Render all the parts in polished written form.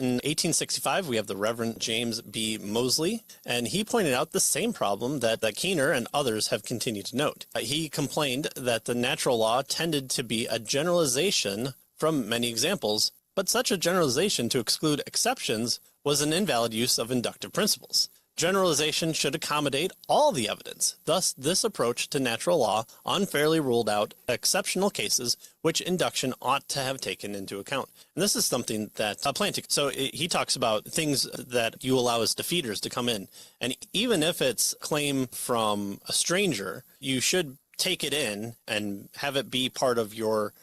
In 1865, we have the Reverend James B. Moseley, and he pointed out the same problem that Keener and others have continued to note. He complained that the natural law tended to be a generalization from many examples, but such a generalization to exclude exceptions was an invalid use of inductive principles. Generalization should accommodate all the evidence. Thus, this approach to natural law unfairly ruled out exceptional cases which induction ought to have taken into account. And this is something that Plantinga, so he talks about things that you allow as defeaters to come in. And even if it's claim from a stranger, you should take it in and have it be part of your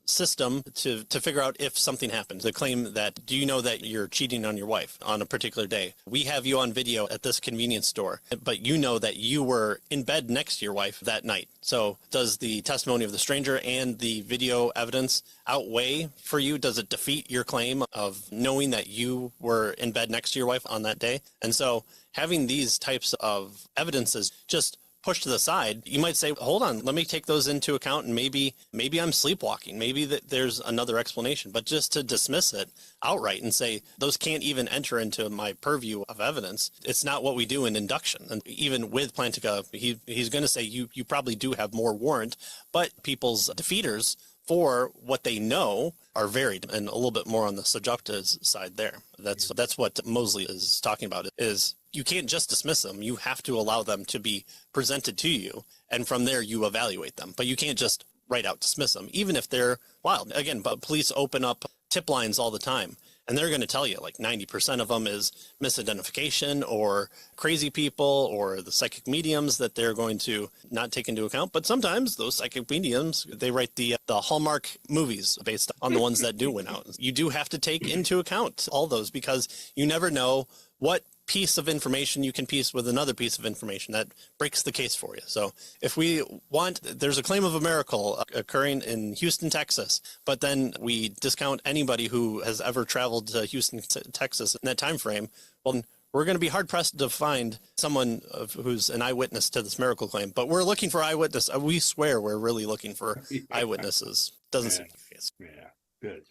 system to figure out if something happens. The claim that, do you know that you're cheating on your wife on a particular day? We have you on video at this convenience store, but you know that you were in bed next to your wife that night. So does the testimony of the stranger and the video evidence outweigh for you? Does it defeat your claim of knowing that you were in bed next to your wife on that day? And so having these types of evidences just pushed to the side, you might say, hold on, let me take those into account, and maybe I'm sleepwalking. Maybe there's another explanation. But just to dismiss it outright and say those can't even enter into my purview of evidence, it's not what we do in induction. And even with Plantinga, he's going to say you probably do have more warrant, but people's defeaters for what they know are varied and a little bit more on the subjective side there. That's what Moseley is talking about, is you can't just dismiss them. You have to allow them to be presented to you, and from there you evaluate them. But you can't just right out dismiss them, even if they're wild. Again, but police open up tip lines all the time, and they're going to tell you like 90% of them is misidentification or crazy people or the psychic mediums that they're going to not take into account. But sometimes those psychic mediums, they write the Hallmark movies based on the ones that do win out. You do have to take into account all those, because you never know what piece of information you can piece with another piece of information that breaks the case for you. So if we want, there's a claim of a miracle occurring in Houston, Texas, but then we discount anybody who has ever traveled to Houston, Texas in that time frame, well, we're going to be hard pressed to find someone who's an eyewitness to this miracle claim. But we're looking for eyewitness. We swear we're really looking for eyewitnesses. Doesn't seem the case. Yeah, good.